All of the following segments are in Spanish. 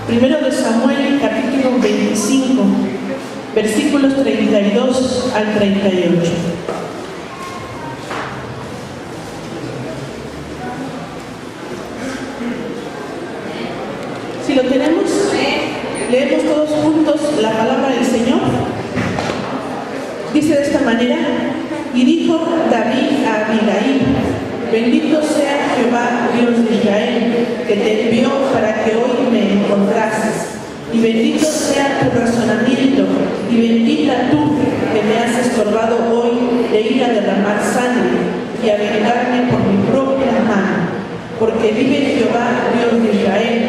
Primero de Samuel, capítulo 25, versículos 32 al 38. Si lo tenemos, leemos todos juntos la palabra del Señor. Dice de esta manera: y dijo David a Abigail: bendito sea Jehová, Dios de Israel, que te envió para que hoy me encontrases. Y bendito sea tu razonamiento, y bendita tú que me has estorbado hoy de ir a derramar sangre y a vengarme por mi propia mano. Porque vive Jehová, Dios de Israel,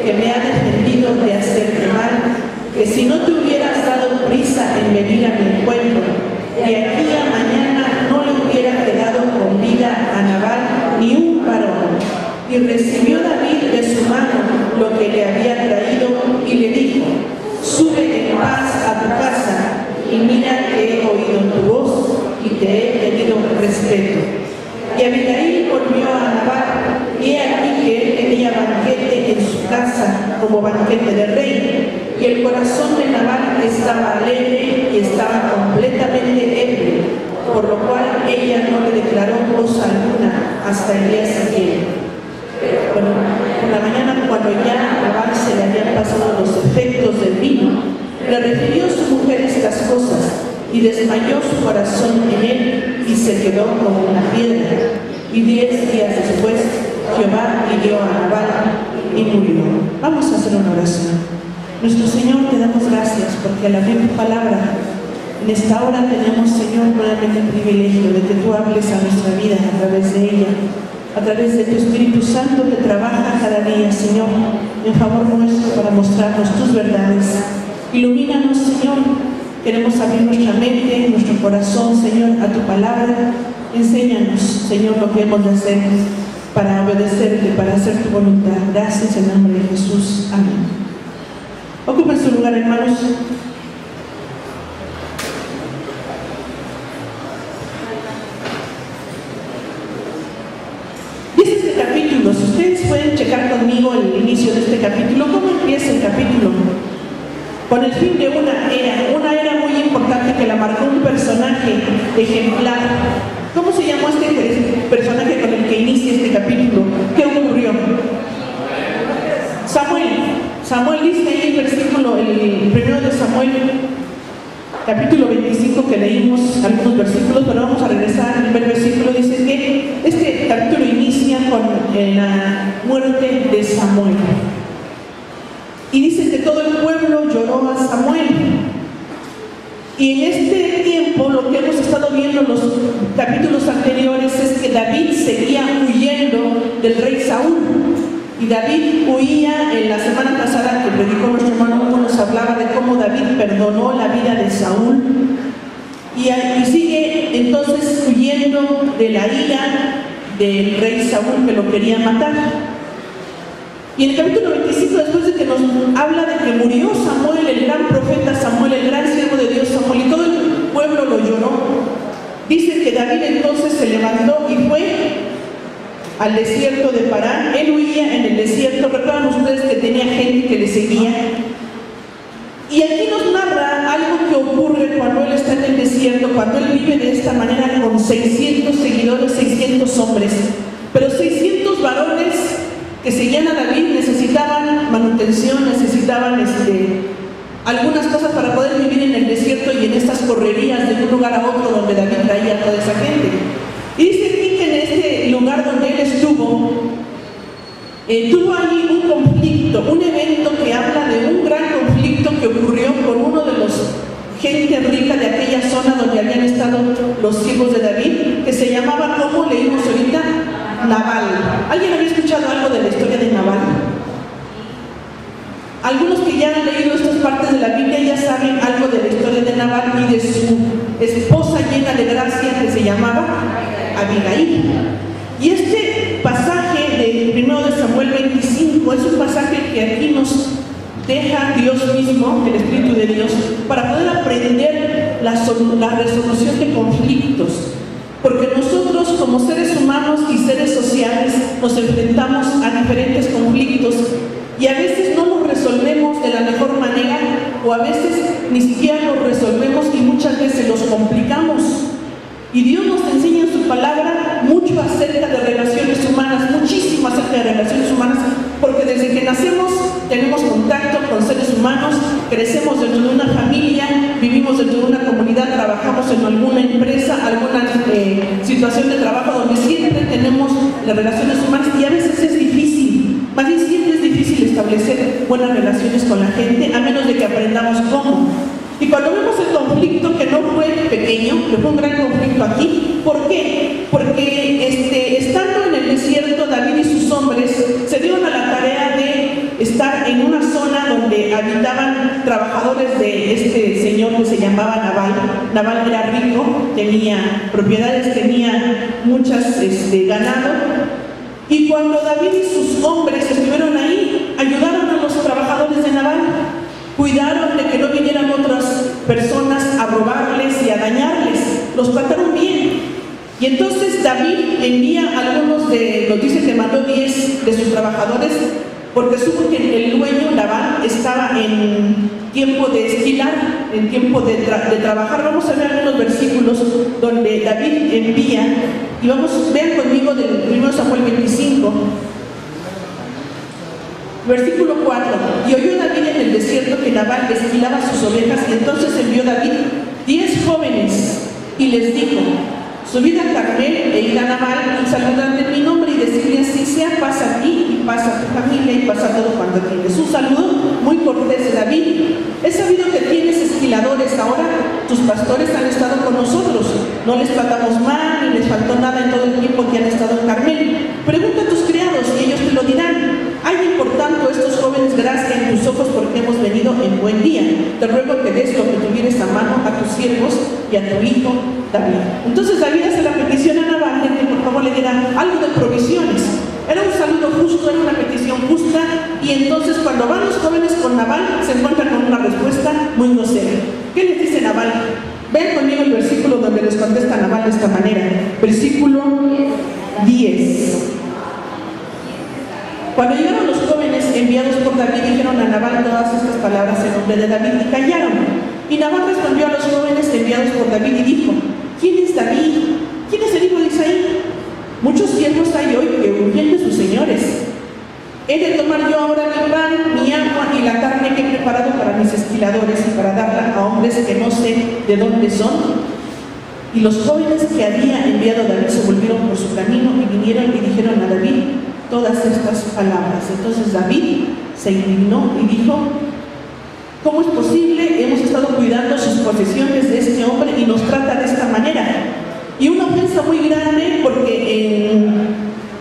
que me ha defendido de hacerte mal, que si no te hubieras dado prisa en venir a mi encuentro, de aquí a mañana no le hubiera quedado con vida a Nabal ni un varón. Y recibió David de su mano lo que le había traído y le dijo: sube en paz a tu casa, y mira que he oído tu voz y te he tenido respeto. Y Abigail volvió a Nabal, y he aquí que él tenía banquete en su casa como banquete de rey, y el corazón de Nabal estaba alegre y estaba completamente ebrio, por lo cual ella no le declaró cosa alguna hasta el día siguiente. Bueno, por la mañana, cuando ya a Nabal se le habían pasado los efectos del vino, le refirió a su mujer estas cosas, y desmayó su corazón en él, y se quedó como una piedra. Y 10 días después, Jehová hirió a Nabal y murió. Vamos a hacer una oración. Nuestro Señor, te damos gracias porque al abrir tu palabra, en esta hora tenemos, Señor, nuevamente el privilegio de que tú hables a nuestra vida a través de ella, a través de tu Espíritu Santo que trabaja cada día, Señor, en favor nuestro para mostrarnos tus verdades. Ilumínanos, Señor. Queremos abrir nuestra mente, nuestro corazón, Señor, a tu palabra. Enséñanos, Señor, lo que hemos de hacer para obedecerte, para hacer tu voluntad. Gracias en nombre de Jesús. Amén. Ocupen su lugar, hermanos. Dice este capítulo, si ustedes pueden checar conmigo el inicio de este capítulo, ¿cómo empieza el capítulo? Con el fin de una era muy importante que la marcó un personaje ejemplar. ¿Cómo se llamó este personaje con el que inicia este capítulo? ¿Qué ocurrió? Samuel dice ahí el primero de Samuel, capítulo 25, que leímos algunos versículos, pero vamos a regresar al primer versículo. Dice que este capítulo inicia con la muerte de Samuel. Y dice que todo el pueblo lloró a Samuel. Y en este tiempo, lo que hemos estado viendo en los capítulos anteriores es que David seguía huyendo del rey Saúl. Y David huía. En la semana pasada que predicó nuestro hermano Hugo, nos hablaba de cómo David perdonó la vida de Saúl. Y sigue entonces huyendo de la ira del rey Saúl, que lo quería matar. Y en el capítulo 25, después de que nos habla de que murió Samuel, el gran profeta Samuel, el gran siervo de Dios Samuel, y todo el pueblo lo lloró, dice que David entonces se levantó y fue al desierto de Parán. Él huía en el desierto. Recuerdan ustedes que tenía gente que le seguía. Y aquí nos narra algo que ocurre cuando él está en el desierto, cuando él vive de esta manera con 600 seguidores, 600 hombres, pero 600 varones que seguían a David necesitaban manutención, necesitaban algunas cosas para poder vivir en el desierto y en estas correrías de un lugar a otro donde David traía a toda esa gente. Y dice aquí que en este lugar donde él estuvo, tuvo allí un conflicto, un evento que habla de un gran conflicto que ocurrió con uno de los gente rica de aquella zona donde habían estado los hijos de David, que se llamaba, como leímos ahorita, Nabal. ¿Alguien había escuchado algo de la historia de Nabal? Algunos que ya han leído estas partes de la Biblia ya saben algo de la historia de Nabal y de su esposa llena de gracia que se llamaba Abigail. Y este pasaje del 1 de Samuel 25 es un pasaje que aquí nos deja Dios mismo, el Espíritu de Dios, para poder aprender la resolución de conflictos. Porque nosotros, como seres humanos y seres sociales, nos enfrentamos a diferentes conflictos y a veces no los resolvemos o a veces ni siquiera los resolvemos y muchas veces los complicamos. Y Dios nos enseña en su palabra mucho acerca de relaciones humanas, muchísimo acerca de relaciones humanas, porque desde que nacemos tenemos contacto con seres humanos, crecemos dentro de una familia, vivimos dentro de una comunidad, trabajamos en alguna empresa, alguna situación de trabajo donde siempre tenemos las relaciones humanas y a veces es difícil, más bien siempre es difícil establecer buenas relaciones con la gente, a menos de que aprendamos cómo. Y cuando vemos el conflicto, que no fue pequeño, que fue un gran conflicto aquí, ¿por qué? Porque estando en el desierto, David y sus hombres se dieron a la tarea de estar en una zona donde habitaban trabajadores de este señor que se llamaba Nabal. Nabal era rico, tenía propiedades, tenía muchas ganado. Y cuando David y sus hombres estuvieron ahí, ayudaron a los trabajadores de Nabal. Cuidaron de que no vinieran otras personas a robarles y a dañarles. Los trataron bien. Y entonces David envía a algunos nos dice que mandó 10 de sus trabajadores, porque supo que el dueño, Nabal, estaba en tiempo de esquilar, en tiempo de trabajar. Vamos a ver algunos versículos donde David envía, y vean conmigo del 1 Samuel 25. Versículo 4. Y oyó David en el desierto que Nabal esquilaba sus ovejas, y entonces envió David 10 jóvenes y les dijo: subid a Carmel e id a Nabal y saludad en mi nombre y decirle así sea, pasa a ti y pasa a tu familia y pasa a todo cuanto tienes. Un saludo muy cortés de David. He sabido que tienes esquiladores ahora, tus pastores han estado con nosotros, no les tratamos mal ni les faltó nada en todo el tiempo que han estado en Carmel. Pregunta a tus criados y ellos te lo dirán. Hay por tanto estos jóvenes gracia en tus ojos porque hemos venido en buen día. Te ruego que des lo que tuvieres a mano a tus siervos y a tu hijo David. Entonces David hace la petición a Nabal de que por favor le diera algo de provisiones. Era un saludo justo, era una petición justa, y entonces cuando van los jóvenes con Nabal se encuentran con una respuesta muy grosera. ¿Qué les dice Nabal? Vean conmigo el versículo donde les contesta Nabal de esta manera. Versículo 10. Cuando llegaron los jóvenes enviados por David, dijeron a Nabal todas estas palabras en nombre de David y callaron. Y Nabal respondió a los jóvenes enviados por David y dijo: ¿quién es David? ¿Quién es el hijo de Isaí? Muchos siervos hay hoy que huyen de sus señores. He de tomar yo ahora mi pan, mi agua y la carne que he preparado para mis esquiladores y para darla a hombres que no sé de dónde son. Y los jóvenes que había enviado David se volvieron por su camino y vinieron y dijeron a David todas estas palabras. Entonces David se indignó y dijo: ¿cómo es posible? Hemos estado cuidando sus posesiones de este hombre y nos trata de esta manera. Y una ofensa muy grande, porque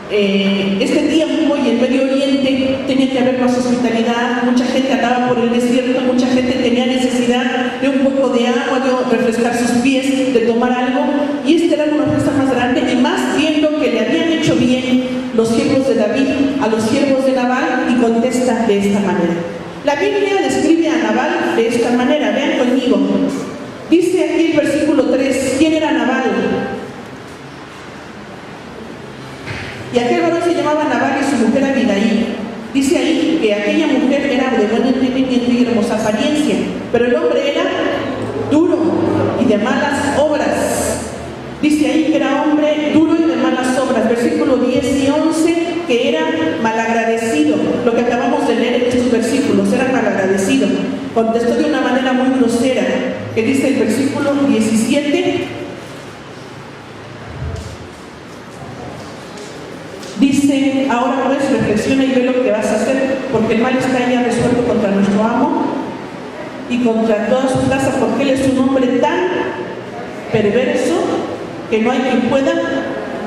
en este tiempo y en Medio Oriente tenía que haber más hospitalidad, mucha gente andaba por el desierto, mucha gente tenía necesidad de un poco de agua, de refrescar sus pies, de tomar algo, y esta era una ofensa más grande, y más viendo que le habían hecho bien los siervos de David a los siervos de Nabal, y contesta de esta manera. La Biblia describe a Nabal de esta manera, vean conmigo. Dice aquí el versículo 3, ¿quién era Nabal? Y aquel varón se llamaba Nabal y su mujer Abigail. Dice ahí que aquella mujer era de buen entendimiento y hermosa apariencia, pero el hombre era duro y de malas obras. Dice ahí que era hombre duro y de malas obras. Versículo 10 y 11, que era malagradecido. Lo que acabamos de leer en estos versículos, era malagradecido. Contestó de una manera muy grosera, que dice el versículo 17. Dice: ahora pues reflexiona y ve lo que vas a hacer, porque el mal está ya resuelto contra nuestro amo y contra toda su casa, porque él es un hombre tan perverso que no hay quien pueda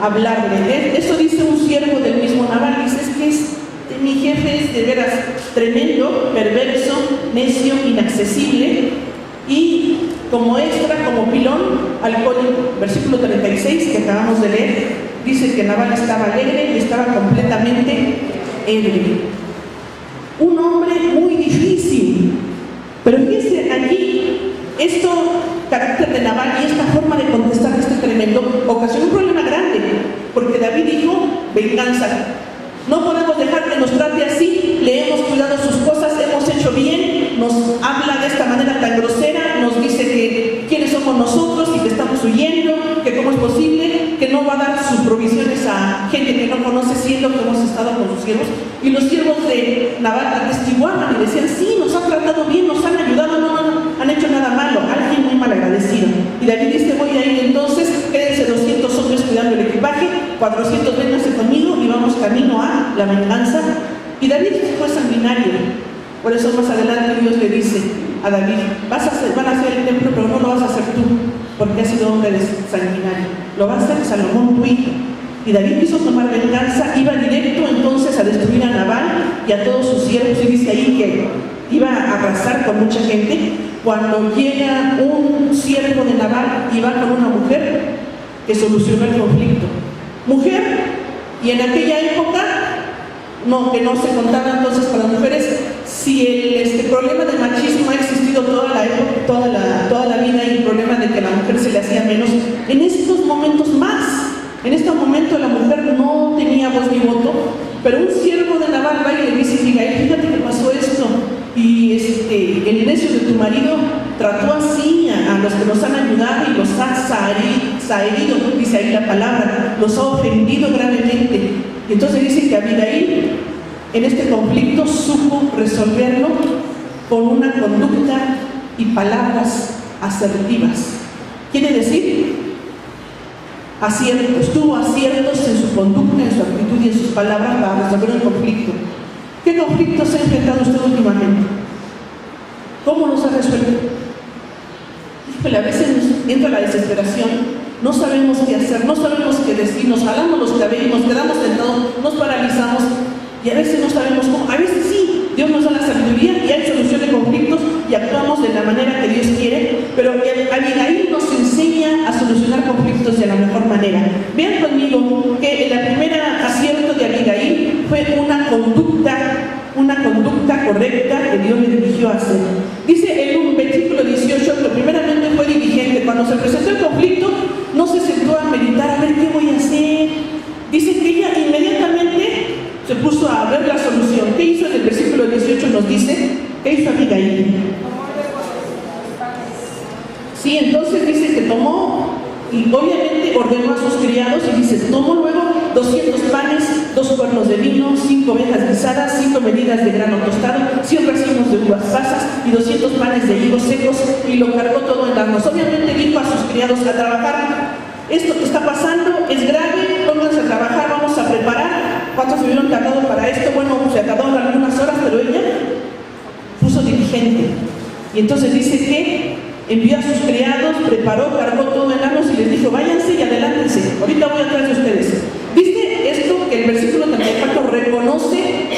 hablarle. Eso dice un siervo del mismo Nabal. Dice: es que mi jefe es de veras tremendo, perverso, necio, inaccesible, y como extra, como pilón, alcohólico. Versículo 36 que acabamos de leer, dice que Nabal estaba alegre y estaba completamente ebrio. Un hombre muy difícil. Pero fíjense aquí, carácter de Nabal y esta forma de contestar este tremendo ocasionó un problema grande, porque David dijo: venganza. No podemos dejar que nos trate así, le hemos cuidado sus cosas, hemos hecho bien, nos habla de esta manera tan grosera, nos dice que quiénes somos nosotros y que estamos huyendo, que cómo es posible, que no va a dar sus provisiones a gente que no conoce, siendo que hemos estado con sus siervos. Y los siervos de Nabal atestiguaban y decían, sí, nos han tratado bien, nos han ayudado, no han hecho nada malo, alguien muy mal agradecido. Y David dice, voy a ir entonces, quédense 200 hombres cuidando el equipaje, 400 vénganse conmigo y vamos camino a la venganza. Y David fue sanguinario. Por eso más adelante Dios le dice a David, van a hacer el templo, pero no lo vas a hacer tú, porque has sido hombre sanguinario. Lo va a hacer Salomón, tu hijo. Y David quiso tomar venganza, iba directo entonces a destruir a Nabal y a todos sus siervos, y dice ahí que iba a arrasar con mucha gente. Cuando llega un siervo de Nabal y va con una mujer que solucionó el conflicto. Mujer, y en aquella época, que no se contaba entonces para las mujeres, si el problema del machismo ha existido toda la vida, y el problema de que a la mujer se le hacía menos, en estos momentos más. En este momento la mujer no tenía voz ni voto, pero un siervo de Nabal va y le dice, fíjate que pasó esto, y el necio de tu marido trató así a los que nos han ayudado y los ha herido, dice ahí la palabra, los ha ofendido gravemente. Y entonces dice que Abigail en este conflicto supo resolverlo con una conducta y palabras asertivas. Quiere decir, tuvo aciertos en su conducta, en su actitud y en sus palabras para resolver el conflicto. ¿Qué conflictos se ha enfrentado usted últimamente? ¿Cómo los ha resuelto? Híjole, a veces nos entra la desesperación, no sabemos qué hacer, no sabemos qué decir, nos jalamos los cabellos, nos quedamos sentados, nos paralizamos y a veces no sabemos cómo. A veces sí, Dios nos da la sabiduría y hay solución de conflictos y actuamos de la manera que Dios quiere, pero Abigail nos enseña a solucionar conflictos de la mejor manera. Vean conmigo que el primer acierto de Abigail fue una conducta correcta que Dios le dirigió a hacer. Dice en un versículo 18 que primeramente fue diligente. Cuando se presentó el conflicto, no se sentó a meditar, a ver qué voy a hacer. Dice que ella inmediatamente se puso a ver la solución. ¿Qué hizo? En el versículo 18 nos dice, ¿qué hizo Abigail? Sí, entonces dice que tomó y obviamente ordenó a sus criados y dice, tomó luego 200 panes, 2 cuernos de vino, 5 ovejas guisadas, 5 medidas de grano tostado, 100 racimos de uvas pasas y 200 panes de higos secos, y lo cargó todo en armas. Obviamente dijo a sus criados a trabajar. Esto que está pasando es grave, pónganse a trabajar, vamos a preparar. ¿Cuántos se hubieron tardado para esto? Bueno, se tardaron algunas horas, pero ella puso diligente. Y entonces dice que envió a sus criados, preparó, cargó todo en armas y les dijo, váyanse y adelántense, ahorita voy atrás de ustedes. Dice esto que el versículo 34 reconoce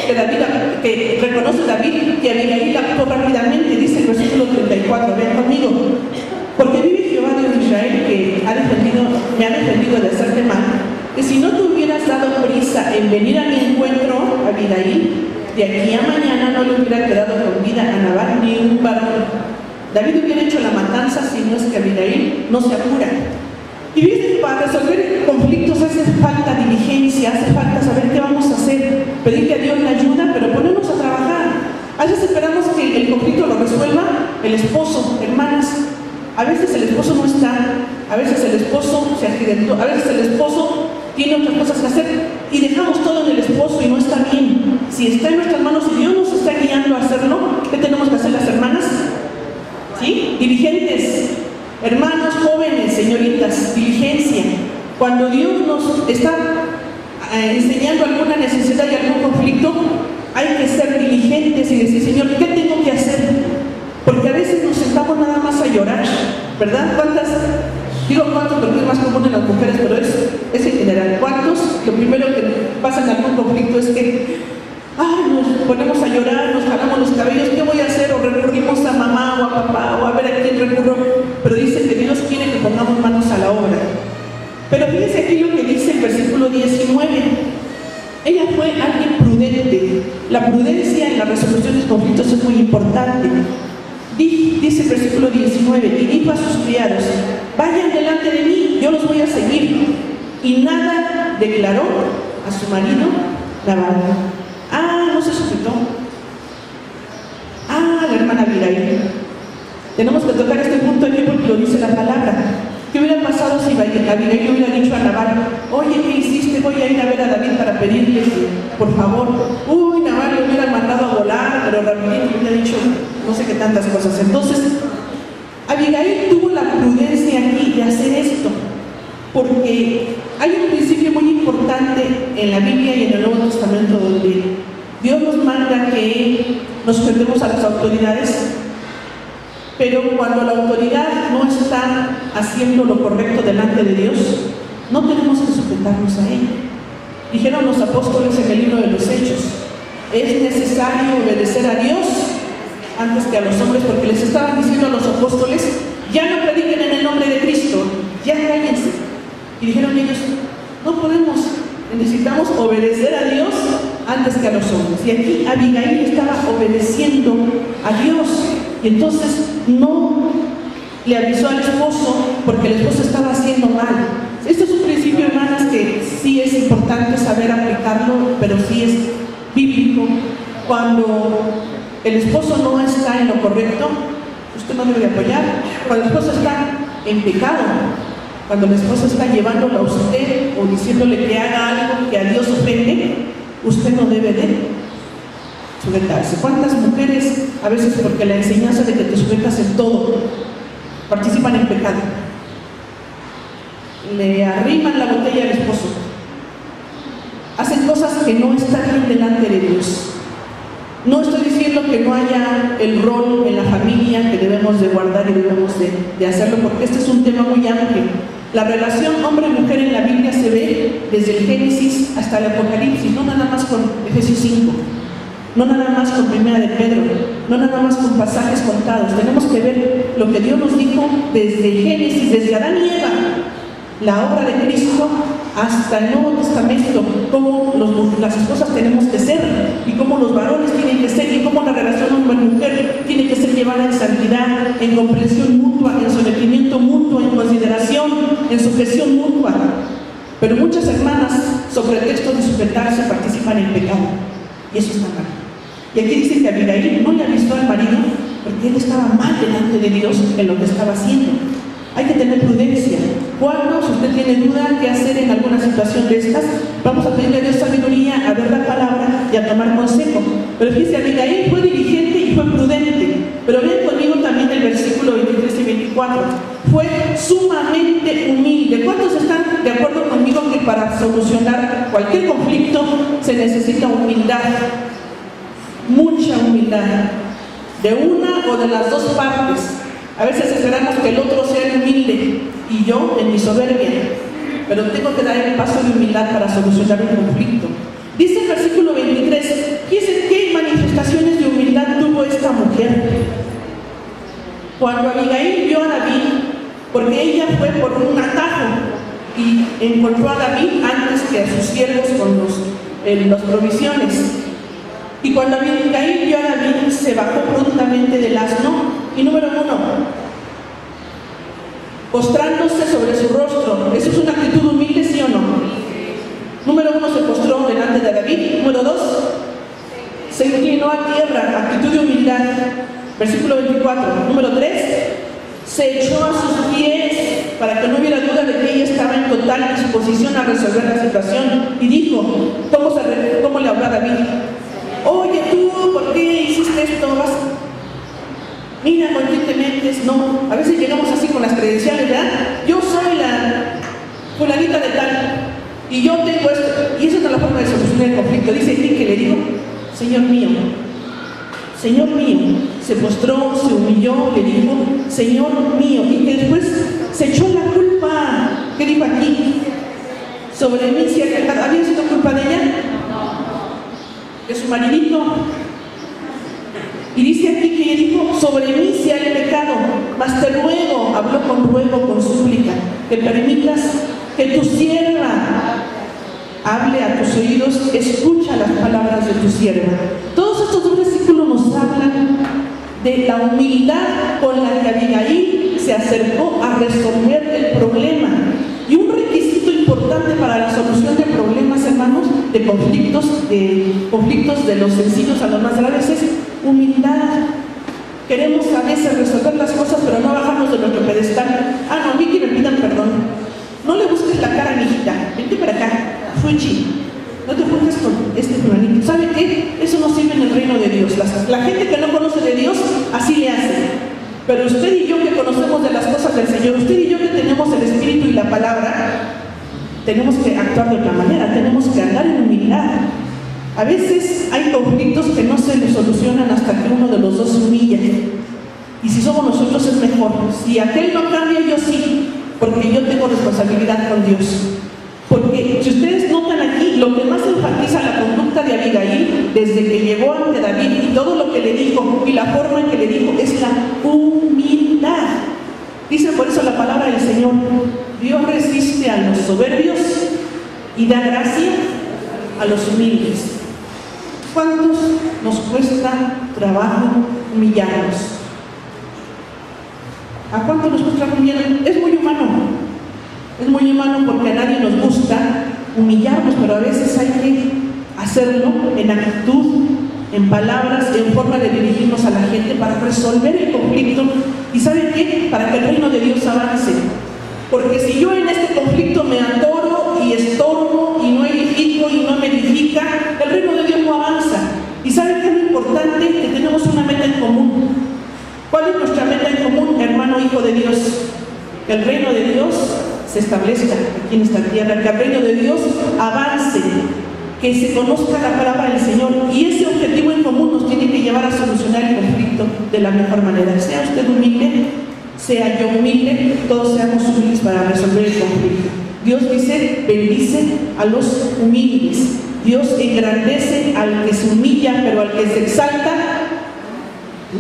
David que Abigail actuó rápidamente. Dice el versículo 34, vean conmigo, porque vive Jehová Dios de Israel, que me ha defendido de hacerte mal, que si no te hubieras dado prisa en venir a mi encuentro, Abigail, de aquí a mañana no le hubiera quedado con vida a Nabal ni un varón. David hubiera hecho la matanza si no es que Abigail no se apura. Y viste que para resolver conflictos hace falta diligencia, hace falta saber qué vamos a hacer, pedirle a Dios la ayuda, pero ponernos a trabajar. A veces esperamos que el conflicto lo resuelva el esposo, hermanas. A veces el esposo no está, a veces el esposo se accidentó, a veces el esposo tiene otras cosas que hacer y dejamos todo en el esposo y no está bien. Si está en nuestras manos y Dios nos está guiando a hacerlo, ¿qué tenemos que hacer las hermanas? ¿Sí? Diligentes, hermanos jóvenes, señoritas, diligencia. Cuando Dios nos está enseñando alguna necesidad y algún conflicto, hay que ser diligentes y decir, Señor, ¿qué tengo que hacer? Porque a veces nos sentamos nada más a llorar, ¿verdad? Digo cuántos porque es más común en las mujeres, pero es en general. ¿Cuántos? Lo primero que pasa en algún conflicto es que nos ponemos a llorar, nos jalamos los cabellos, ¿qué voy a hacer? O recurrimos a mamá o a papá o a ver a quién recurro. Pero dice que Dios quiere que pongamos manos a la obra. Pero fíjense aquí lo que dice el versículo 19. Ella fue alguien prudente. La prudencia en la resolución de conflictos es muy importante. Dice el versículo 19, y dijo a sus criados, vayan delante de mí, yo los voy a seguir. Y nada declaró a su marido Nabal. No se sujetó. La hermana Abigail. Tenemos que tocar este punto aquí porque lo dice la palabra. ¿Qué hubiera pasado si Abigail le hubiera dicho a Nabal: oye, ¿qué hiciste? Voy a ir a ver a David para pedirle que, por favor? Uy, Nabal le hubiera mandado a volar, pero David le hubiera dicho no sé qué tantas cosas. Entonces, Abigail tuvo la prudencia aquí de hacer esto, porque hay un principio muy importante en la Biblia y en el Nuevo Testamento donde Dios nos manda que nos sujetemos a las autoridades, pero cuando la autoridad no está haciendo lo correcto delante de Dios, no tenemos que sujetarnos a ella. Dijeron los apóstoles en el libro de los Hechos: es necesario obedecer a Dios antes que a los hombres, porque les estaban diciendo a los apóstoles: ya no prediquen en el nombre de Cristo, ya cállense. Y dijeron ellos: no podemos, necesitamos obedecer a Dios antes que a los hombres. Y aquí Abigail estaba obedeciendo a Dios, y entonces no le avisó al esposo porque el esposo estaba haciendo mal. Este es un principio, hermanas, que sí es importante saber aplicarlo, pero sí es bíblico. Cuando el esposo no está en lo correcto, usted no debe apoyar. Cuando el esposo está en pecado, cuando el esposo está llevándolo a usted o diciéndole que haga algo que a Dios ofende, usted no debe de sujetarse. ¿Cuántas mujeres, a veces porque la enseñanza de que te sujetas en todo, participan en pecado? Le arriman la botella al esposo, hacen cosas que no están bien delante de Dios. No estoy diciendo que no haya el rol en la familia que debemos de guardar y debemos de hacerlo, porque este es un tema muy amplio. La relación hombre-mujer en la Biblia se ve desde el Génesis hasta el Apocalipsis, no nada más con Efesios 5, no nada más con Primera de Pedro, no nada más con pasajes contados. Tenemos que ver lo que Dios nos dijo desde el Génesis, desde Adán y Eva, la obra de Cristo, hasta el Nuevo Testamento, cómo las esposas tenemos que ser y cómo los varones tienen que ser y cómo la relación hombre-mujer tiene que ser llevada en santidad, en comprensión mutua, en sometimiento mutuo, en consideración, en sujeción mutua. Pero muchas hermanas, sobre pretexto de sujetarse, participan en pecado, y eso está mal. Y aquí dice que Abigail no le avisó al marido porque él estaba mal delante de Dios en lo que estaba haciendo. Hay que tener prudencia. Cuando, si usted tiene duda qué hacer en alguna situación de estas, vamos a pedirle a Dios sabiduría, a ver la palabra y a tomar consejo. Pero fíjese, Abigail fue diligente y fue prudente. Pero vean conmigo también el versículo 23 y 24. Fue sumamente humilde. ¿Cuántos están de acuerdo conmigo que para solucionar cualquier conflicto se necesita humildad? Mucha humildad. De una o de las dos partes. A veces esperamos que el otro sea humilde y yo en mi soberbia, pero tengo que dar el paso de humildad para solucionar un conflicto. Dice el versículo 23, fíjense qué manifestaciones de humildad tuvo esta mujer. Cuando Abigail vio a David, porque ella fue por un atajo y encontró a David antes que a sus siervos con las provisiones. Y cuando Abigail vio a David, se bajó prontamente del asno. Y número 1, postrándose sobre su rostro. ¿Eso es una actitud humilde, sí o no? Número 1, se postró delante de David. Número 2, se inclinó a tierra, actitud de humildad. Versículo 24. Número 3, se echó a sus pies para que no hubiera duda de que ella estaba en total disposición a resolver la situación. Y dijo, ¿cómo le habló a David? Oye tú, ¿por qué hiciste esto? Mira, ¿con quién te metes? No, a veces llegamos así con las credenciales, ¿verdad? Yo soy la fulanita de tal, y yo tengo esto, y esa es la forma de solucionar el conflicto. Dice aquí que le digo, Señor mío, se postró, se humilló, le dijo, Señor mío, y que después se echó la culpa. ¿Qué dijo aquí? Sobre mí, si había sido culpa de ella, de su maridito. Y dice aquí que ella dijo, sobre mí si hay pecado, mas te ruego, habló con ruego, con súplica, que permitas que tu sierva hable a tus oídos, escucha las palabras de tu sierva. Todos estos dos versículos nos hablan de la humildad con la que Abigail se acercó a resolver el problema. Y un requisito importante para la solución de problemas, hermanos, de conflictos de los sencillos a los más graves, es humildad. Queremos a veces resolver las cosas, pero no bajamos de nuestro pedestal. Ah, no, a mí que me pidan perdón. No le busques la cara, mijita. Vente para acá, fuchi. No te juntes con este fulanito. ¿Sabe qué? Eso no sirve en el reino de Dios. La gente que no conoce de Dios, así le hace. Pero usted y yo que conocemos de las cosas del Señor, usted y yo que tenemos el Espíritu y la palabra, tenemos que actuar de otra manera, tenemos que andar en humildad. A veces hay conflictos que no se les solucionan hasta que uno de los dos se humilla. Y si somos nosotros es mejor. Si aquel no cambia, yo sí, porque yo tengo responsabilidad con Dios. Porque si ustedes notan aquí, lo que más enfatiza la conducta de Abigail, desde que llegó ante David y todo lo que le dijo y la forma en que le dijo, es la humildad. Dice por eso la palabra del Señor: Dios resiste a los soberbios y da gracia a los humildes. ¿Cuántos nos cuesta trabajo humillarnos? ¿A cuánto nos cuesta humillarnos? Es muy humano. Es muy humano porque a nadie nos gusta humillarnos, pero a veces hay que hacerlo en actitud, en palabras, en forma de dirigirnos a la gente para resolver el conflicto. ¿Y saben qué? Para que el reino de Dios avance. Porque si yo en este conflicto me atoro y estorbo y no edifico y no me edifica, el reino de Dios no avanza. ¿Y saben qué es lo importante? Que tenemos una meta en común. ¿Cuál es nuestra meta en común, hermano, hijo de Dios? Que el reino de Dios se establezca aquí en esta tierra, que el reino de Dios avance, que se conozca la palabra del Señor, y ese objetivo en común nos tiene que llevar a solucionar el conflicto de la mejor manera. Sea usted humilde, sea yo humilde, todos seamos humildes para resolver el conflicto. Dios dice: bendice a los humildes. Dios engrandece al que se humilla, pero al que se exalta,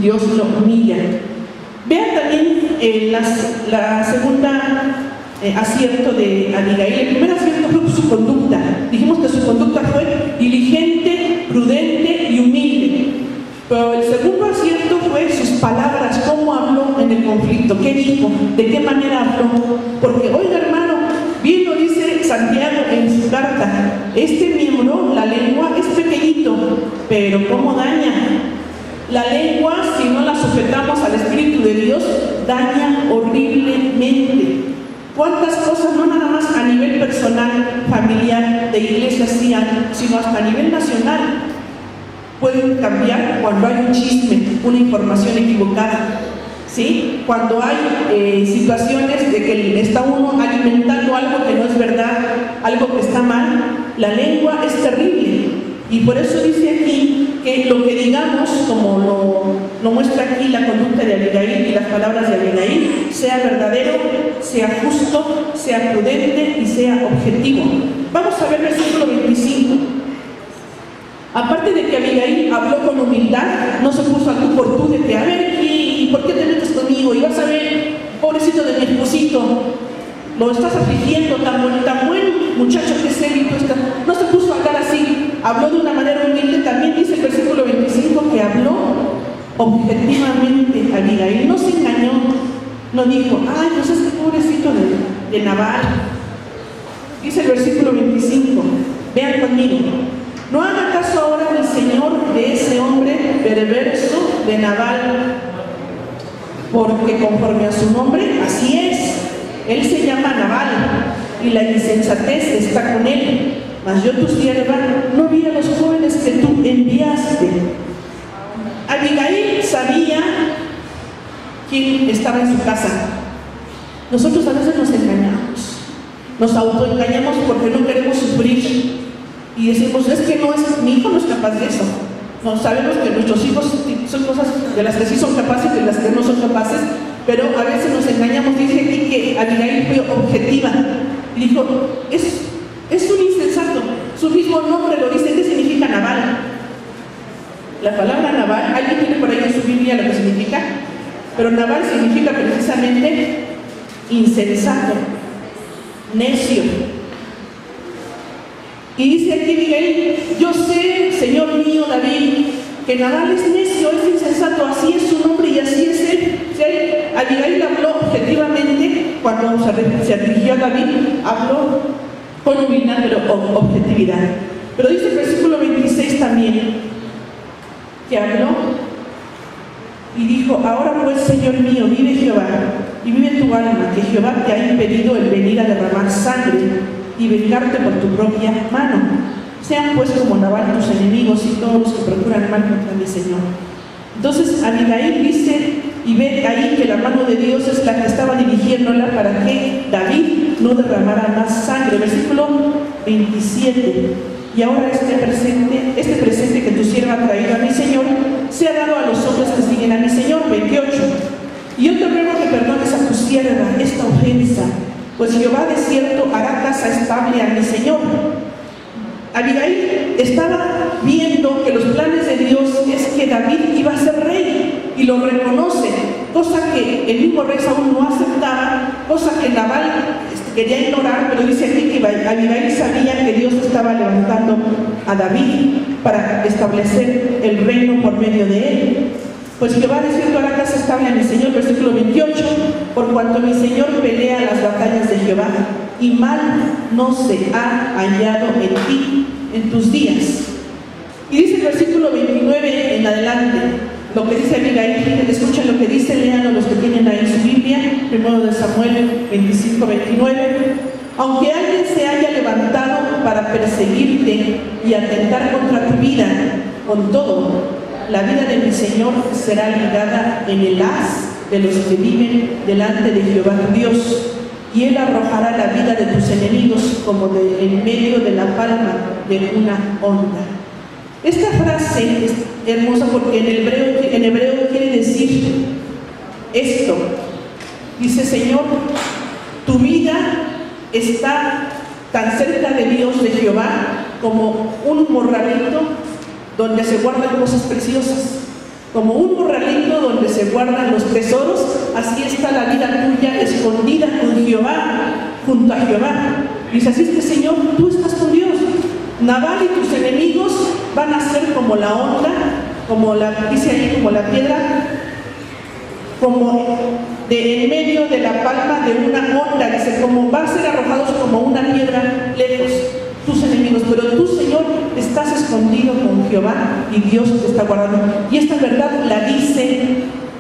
Dios lo humilla. Vean también la segunda acierto de Abigail. El primer acierto fue su conducta. Dijimos que su conducta fue diligente, prudente y humilde. Pero el segundo acierto fue sus palabras, cómo habló en el conflicto, qué dijo, de qué manera habló. Porque, oiga hermano, bien lo dice Santiago en su carta, este miembro, la lengua, es pequeñito, pero cómo daña. La lengua, si no la sujetamos al Espíritu de Dios, daña horriblemente. ¿Cuántas cosas, no nada más a nivel personal, familiar, de iglesia, sino hasta a nivel nacional, pueden cambiar cuando hay un chisme, una información equivocada? ¿Sí? Cuando hay situaciones de que está uno alimentando algo que no es verdad, algo que está mal, la lengua es terrible. Y por eso dice aquí que lo que digamos, como lo muestra aquí la conducta de Abigail y las palabras de Abigail, sea verdadero, sea justo, sea prudente y sea objetivo. Vamos a ver el versículo 25. Aparte de que Abigail habló con humildad, no se puso al tú por tú de que, a ver, ¿y por qué te metes conmigo? Y vas a ver, pobrecito de mi esposito, lo estás afligiendo, tan buen muchacho que es él y tú estás. No se puso a hablar así, habló de una manera humilde. También dice el versículo 25 que habló objetivamente Abigail, no se engañó, no dijo, ay, pues es que pobrecito de Nabal. Dice el versículo 25, vean conmigo: no haga caso ahora mi señor de ese hombre perverso de Nabal, porque conforme a su nombre, así es. Él se llama Nabal, y la insensatez está con él. Mas yo, tu sierva, no vi a los jóvenes que tú enviaste. Abigail sabía quién estaba en su casa. Nosotros a veces nos engañamos, nos autoengañamos porque no queremos sufrir. Y decimos, es que no es, mi hijo no es capaz de eso. No, sabemos que nuestros hijos son cosas de las que sí son capaces y de las que no son capaces, pero a veces nos engañamos. Dice aquí que Abigail fue objetiva y dijo, es un insensato. Su mismo nombre lo dice. ¿Qué significa Nabal? La palabra Nabal, ¿alguien tiene por ahí en su Biblia lo que significa? Pero Nabal significa precisamente insensato, necio. Y dice aquí Miguel, yo sé, Señor mío David, que Nabal es necio, es insensato, así es su nombre y así es él. Abigail habló objetivamente, cuando se dirigió a David, habló con humildad, pero objetividad. Pero dice el versículo 26 también, que habló y dijo: ahora pues, Señor mío, vive Jehová, y vive tu alma, que Jehová te ha impedido el venir a derramar sangre y vengarte por tu propia mano. Sean pues como Nabal tus enemigos y todos los que procuran mal contra mi Señor. Entonces Abigail dice y ve ahí que la mano de Dios es la que estaba dirigiéndola para que David no derramara más sangre. Versículo 27. Y ahora este presente que tu sierva ha traído a mi Señor, sea dado a los hombres que siguen a mi Señor. 28. Y yo te ruego que perdones a tu sierva esta ofensa, pues Jehová de cierto hará casa estable a mi Señor. Abigail estaba viendo que los planes de Dios es que David iba a ser rey, y lo reconoce, cosa que el mismo rey Saúl no aceptaba, cosa que Nabal quería ignorar, pero dice aquí que Abigail sabía que Dios estaba levantando a David para establecer el reino por medio de él. Pues Jehová de cierto hará casa estable a mi Señor. Versículo 28. Por cuanto mi Señor pelea las batallas de Jehová, y mal no se ha hallado en ti en tus días. Y dice el versículo 29 en adelante, lo que dice Abigail. Escuchen lo que dice, léanlo los que tienen ahí su Biblia, 1 de Samuel 25, 29. Aunque alguien se haya levantado para perseguirte y atentar contra tu vida, con todo, la vida de mi Señor será ligada en el haz de los que viven delante de Jehová tu Dios, y Él arrojará la vida de tus enemigos como en medio de la palma de una onda. Esta frase es hermosa porque en hebreo quiere decir esto. Dice: Señor, tu vida está tan cerca de Dios, de Jehová, como un morralito donde se guardan cosas preciosas. Como un morralito donde se guardan los tesoros, así está la vida tuya escondida con Jehová, junto a Jehová. Dice: así es que, Señor, tú estás con Dios. Nabal y tus enemigos van a ser como la onda, dice ahí, como la piedra, como en medio de la palma de una onda. Dice: como van a ser arrojados como una piedra lejos tus enemigos, pero tú, Señor, estás escondido con Jehová y Dios te está guardando. Y esta verdad la dice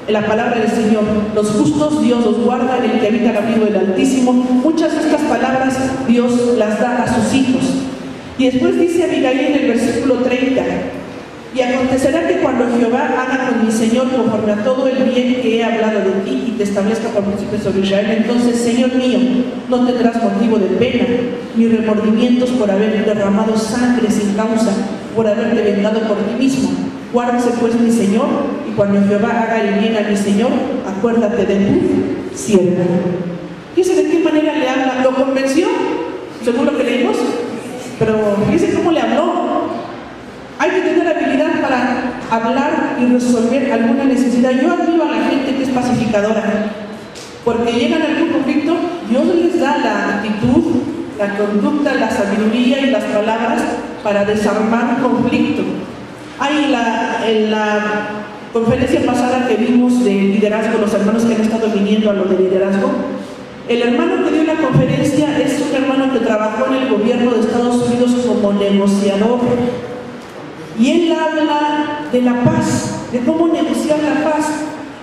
la palabra del Señor: los justos Dios los guarda, el que habita el abrigo del Altísimo. Muchas de estas palabras Dios las da a sus hijos. Y después dice Abigail en el versículo 30: y acontecerá que cuando Jehová haga con mi Señor conforme a todo el bien que he hablado de ti, y te establezca por príncipe sobre Israel, entonces, Señor mío, no tendrás motivo de pena ni remordimientos por haber derramado sangre sin causa, por haberte vengado por ti mismo. Guárdese pues mi Señor, y cuando Jehová haga el bien a mi Señor, acuérdate de tu sierva. Fíjese de qué manera le habla. ¿Lo convenció? Según lo que leímos. Pero fíjese cómo le habló. Hay que tener habilidad para hablar y resolver alguna necesidad. Yo admiro a la gente que es pacificadora, porque llegan a algún conflicto, Dios les da la actitud, la conducta, la sabiduría y las palabras para desarmar un conflicto. En la conferencia pasada que vimos de liderazgo, los hermanos que han estado viniendo a lo de liderazgo, el hermano que dio la conferencia es un hermano que trabajó en el gobierno de Estados Unidos como negociador. Y él habla de la paz, de cómo negociar la paz.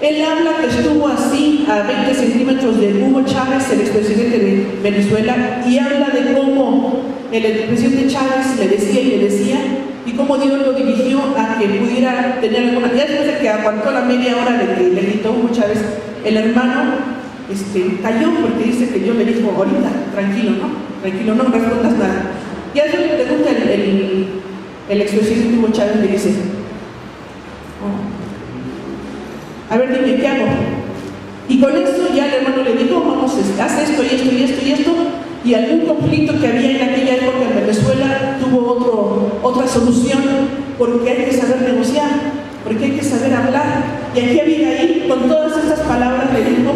Él habla que estuvo así a 20 centímetros de Hugo Chávez, el expresidente de Venezuela, y habla de cómo el presidente Chávez le decía, y cómo Dios lo dirigió a que pudiera tener alguna... Ya después de que aguantó la media hora de que le gritó Hugo Chávez, el hermano cayó, porque dice que Dios le dijo: ahorita, tranquilo, no respondas nada. Y a eso le pregunta el expresidente Hugo Chávez, le dice: a ver, dime, ¿qué hago? Y con esto ya el hermano le dijo: vamos, haz esto y esto y esto y esto. Y algún conflicto que había en aquella época en Venezuela tuvo otra solución, porque hay que saber negociar, porque hay que saber hablar. Y aquí Abigail, con todas estas palabras, le dijo: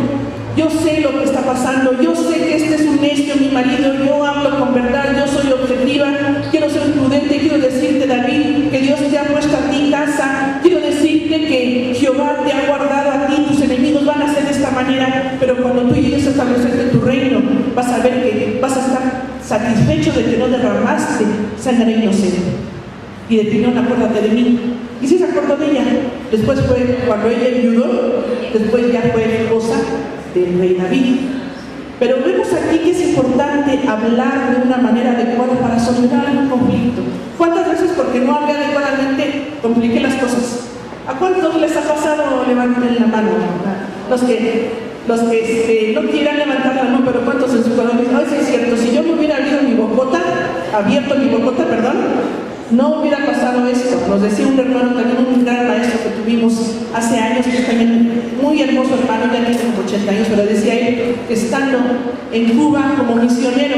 yo sé lo que está pasando, yo sé que este es un necio, mi marido, yo hablo con verdad, yo soy objetiva, quiero ser prudente, quiero decirte, David, que Dios te ha puesto a ti casa, quiero decirte que Jehová te ha guardado a ti, tus enemigos van a ser de esta manera, pero cuando tú llegues a establecerte tu reino, vas a ver que vas a estar satisfecho de que no derramaste sangre inocente. Y de ti no, acuérdate de mí. Y si se acordó de ella, después fue, cuando ella enviudó, después ya fue esposa del rey David. Pero vemos aquí que es importante hablar de una manera adecuada para solucionar un conflicto. ¿Cuántas veces porque no hablé adecuadamente compliqué las cosas? ¿A cuántos les ha pasado? Levanten la mano. Los que no quieran levantar la mano, pero ¿cuántos en su corazón dicen, ay, sí es cierto, si yo me hubiera abierto mi bocota, no hubiera pasado esto? Nos decía un hermano, también un gran maestro que tuvimos hace años, que es también muy hermoso hermano, ya tiene como 80 años, pero decía él que estando en Cuba como misionero,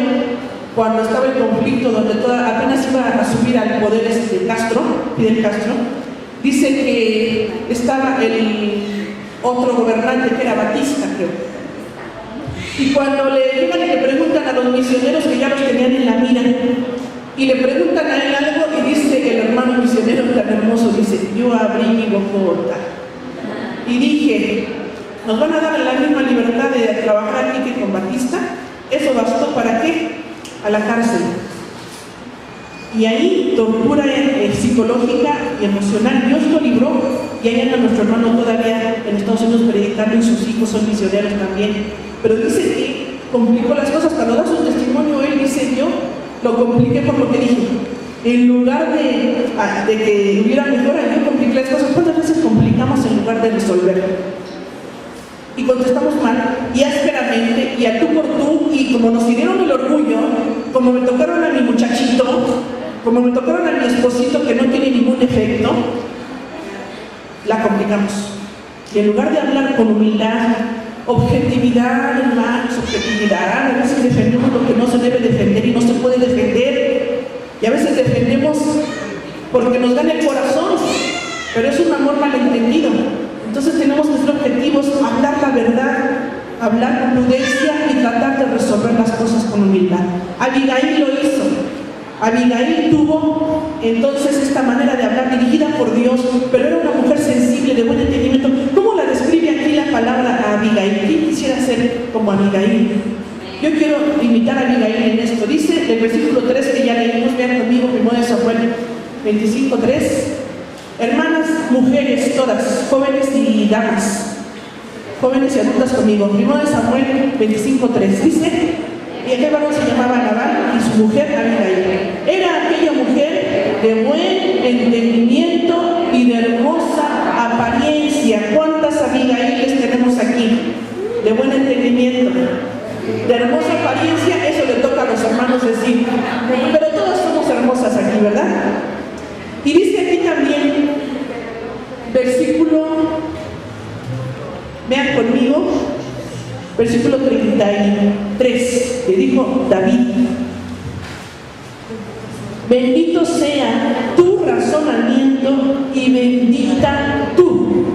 cuando estaba el conflicto, donde apenas iba a subir al poder Fidel Castro, dice que estaba el otro gobernante que era Batista, creo. Y cuando le llegan y le preguntan a los misioneros que ya los tenían en la mira, y le preguntan a él algo, y dice el hermano misionero tan hermoso, dice, yo abrí mi bocota y dije, nos van a dar la misma libertad de trabajar aquí que con Batista. Eso bastó ¿para qué? A la cárcel. Y ahí tortura psicológica y emocional. Dios lo libró, y ahí anda nuestro hermano todavía en Estados Unidos predicando, y sus hijos son misioneros también. Pero dice que complicó las cosas. Cuando da su testimonio, él dice, yo lo compliqué por lo que dije. En lugar de que hubiera mejora, yo compliqué las cosas. ¿Cuántas veces complicamos en lugar de resolver? Y contestamos mal, y ásperamente, y a tú por tú, y como nos dieron el orgullo, como me tocaron a mi muchachito, como me tocaron a mi esposito que no tiene ningún efecto, la complicamos. Y en lugar de hablar con humildad, objetividad, hermanos, objetividad, a veces defendemos lo que no se debe defender y no se puede defender, y a veces defendemos porque nos gana el corazón, pero es un amor malentendido. Entonces tenemos que ser objetivos, hablar la verdad, hablar con prudencia y tratar de resolver las cosas con humildad. Abigail lo hizo. Abigail tuvo entonces esta manera de hablar dirigida por Dios, pero era una mujer sensible, de buen entendimiento. ¿Cómo la describe aquí la palabra a Abigail? ¿Quién quisiera ser como Abigail? Yo quiero imitar a Abigail en esto. Dice el versículo 3 que ya leímos, vean conmigo, 1 Samuel 25:3. Hermanas, mujeres todas, jóvenes y damas, jóvenes y adultas conmigo, 1 Samuel 25:3, dice, y aquel varón se llamaba Nabal y su mujer Abigail. Era aquella mujer de buen entendimiento y de hermosa apariencia. ¿Cuántas Abigailes tenemos aquí? De buen entendimiento, de hermosa apariencia. Eso le toca a los hermanos decir, pero todas somos hermosas aquí, ¿verdad? Y dice aquí también, versículo, vean conmigo, versículo 33, que dijo David, bendito sea tu razonamiento y bendita tú.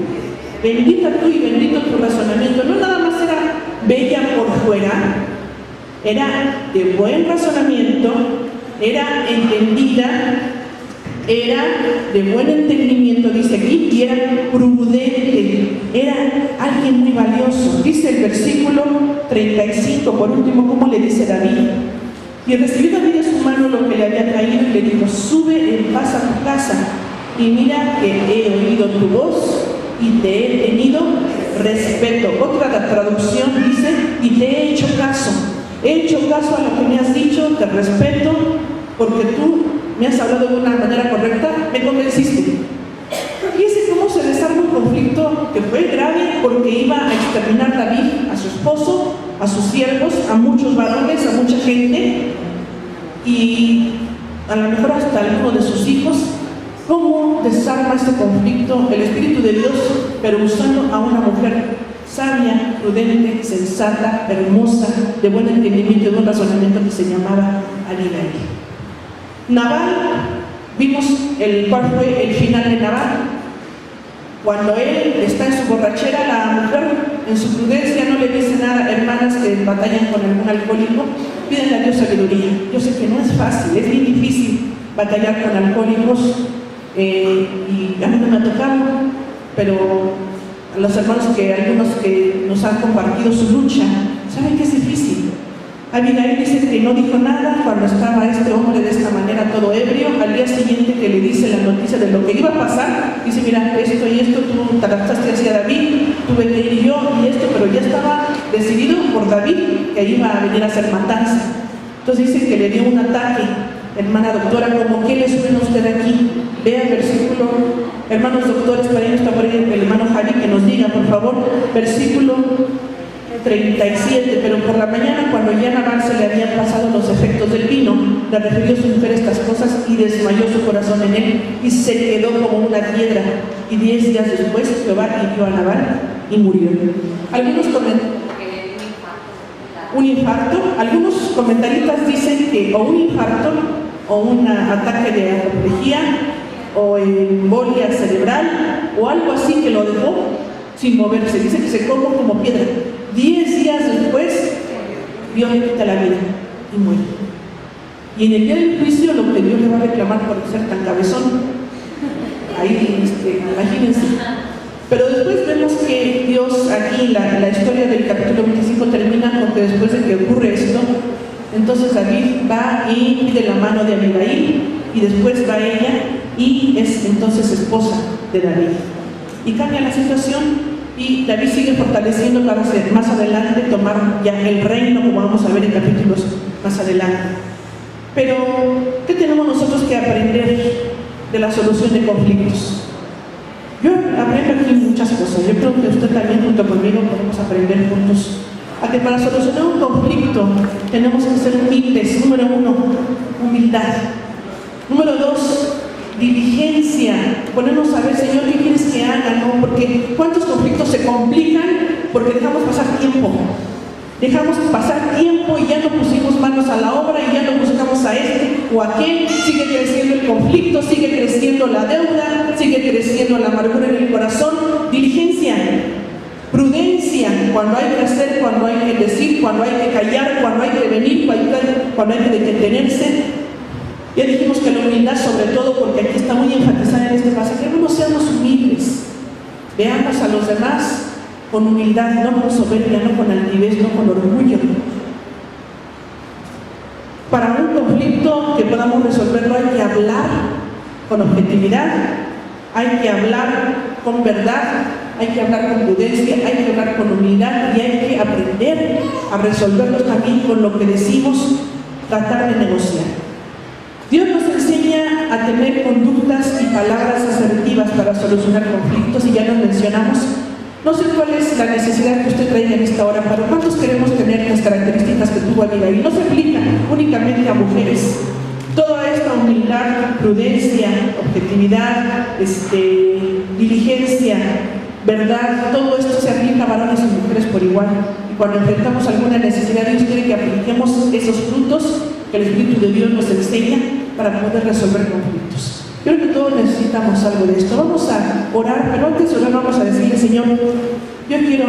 Bendita tú y bendito tu razonamiento. No nada más era bella por fuera, era de buen razonamiento, era entendida, era de buen entendimiento, dice aquí, y era prudente, era alguien muy valioso. Dice el versículo 35, por último, ¿cómo le dice David? Y recibió David de su mano lo que le había traído y le dijo, sube en paz a tu casa, y mira que he oído tu voz y te he tenido respeto. Otra traducción dice, y te he hecho caso. He hecho caso a lo que me has dicho, te respeto, porque tú me has hablado de una manera correcta, me convenciste. Fíjense cómo se desarma un conflicto que fue grave, porque iba a exterminar David a su esposo, a sus siervos, a muchos varones, a mucha gente, y a lo mejor hasta alguno de sus hijos. ¿Cómo desarma este conflicto el Espíritu de Dios, pero usando a una mujer sabia, prudente, sensata, hermosa, de buen entendimiento y de buen razonamiento, que se llamaba Abigail? Nabal, vimos cuál fue el final de Nabal. Cuando él está en su borrachera, la mujer en su prudencia no le dice nada. Hermanas que batallan con algún alcohólico, piden a Dios sabiduría. Yo sé que no es fácil, es bien difícil batallar con alcohólicos, y a mí no me ha tocado, pero a los hermanos algunos que nos han compartido su lucha, saben que es difícil. Abigail dice que no dijo nada cuando estaba este hombre de esta manera todo ebrio. Al día siguiente que le dice la noticia de lo que iba a pasar, dice, mira, esto y esto, tú te adaptaste hacia David, tuve que ir yo y esto, pero ya estaba decidido por David que iba a venir a hacer matanza. Entonces dice que le dio un ataque. Hermana doctora, ¿cómo qué le suena a usted aquí? Vea el versículo, hermanos doctores, para ello está por ahí el hermano Javi que nos diga, por favor, versículo 37, pero por la mañana cuando ya Nabal se le habían pasado los efectos del vino, le refirió a su mujer estas cosas y desmayó su corazón en él y se quedó como una piedra. Y 10 días después Jehová hirió a Nabal y murió. Algunos un infarto, algunos comentaristas dicen que o un infarto o un ataque de apoplejía o embolia cerebral o algo así que lo dejó sin moverse. Dice que se quedó como piedra. 10 días después, Dios le quita la vida y muere. Y en el día del juicio, lo que Dios le va a reclamar por ser tan cabezón, ahí, imagínense. Pero después vemos que Dios, aquí, la historia del capítulo 25 termina con que después de que ocurre esto, entonces David va y pide la mano de Abigail, y después va ella y es entonces esposa de David. Y cambia la situación. Y David sigue fortaleciendo para más adelante tomar ya el reino, como vamos a ver en capítulos más adelante. Pero, ¿qué tenemos nosotros que aprender de la solución de conflictos? Yo aprendo aquí muchas cosas. Yo creo que usted también junto conmigo podemos aprender juntos a que para solucionar un conflicto tenemos que ser humildes. Número 1, humildad. Número 2, diligencia, ponernos a ver, Señor, ¿qué quieres que haga? ¿No? Porque ¿cuántos conflictos se complican? Porque dejamos pasar tiempo. Dejamos pasar tiempo y ya no pusimos manos a la obra y ya no buscamos a este o a aquel. Sigue creciendo el conflicto, sigue creciendo la deuda, sigue creciendo la amargura en el corazón. Diligencia, prudencia, cuando hay que hacer, cuando hay que decir, cuando hay que callar, cuando hay que venir, cuando hay que detenerse. Ya dijimos que la humildad sobre todo, porque aquí está muy enfatizada en este pasaje, que no seamos humildes, veamos a los demás con humildad, no con soberbia, no con altivez, no con orgullo. Para un conflicto que podamos resolverlo hay que hablar con objetividad, hay que hablar con verdad, hay que hablar con prudencia, hay que hablar con humildad y hay que aprender a resolverlos también con lo que decimos, tratar de negociar. Dios nos enseña a tener conductas y palabras asertivas para solucionar conflictos y ya nos mencionamos. No sé cuál es la necesidad que usted traiga en esta hora, pero ¿cuántos queremos tener las características que tuvo Abigail? No se aplica únicamente a mujeres. Toda esta humildad, prudencia, objetividad, diligencia, verdad, todo esto se aplica a varones y mujeres por igual. Y cuando enfrentamos alguna necesidad, Dios quiere que apliquemos esos frutos que el Espíritu de Dios nos enseña para poder resolver conflictos. Creo que todos necesitamos algo de esto. Vamos a orar, pero antes de orar vamos a decirle, Señor, yo quiero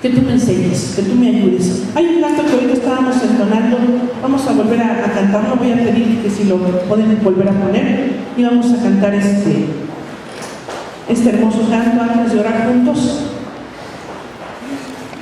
que tú me enseñes, que tú me ayudes. Hay un canto que ahorita estábamos entonando, vamos a volver a cantarlo. Voy a pedir que si lo pueden volver a poner y vamos a cantar este hermoso canto antes de orar juntos.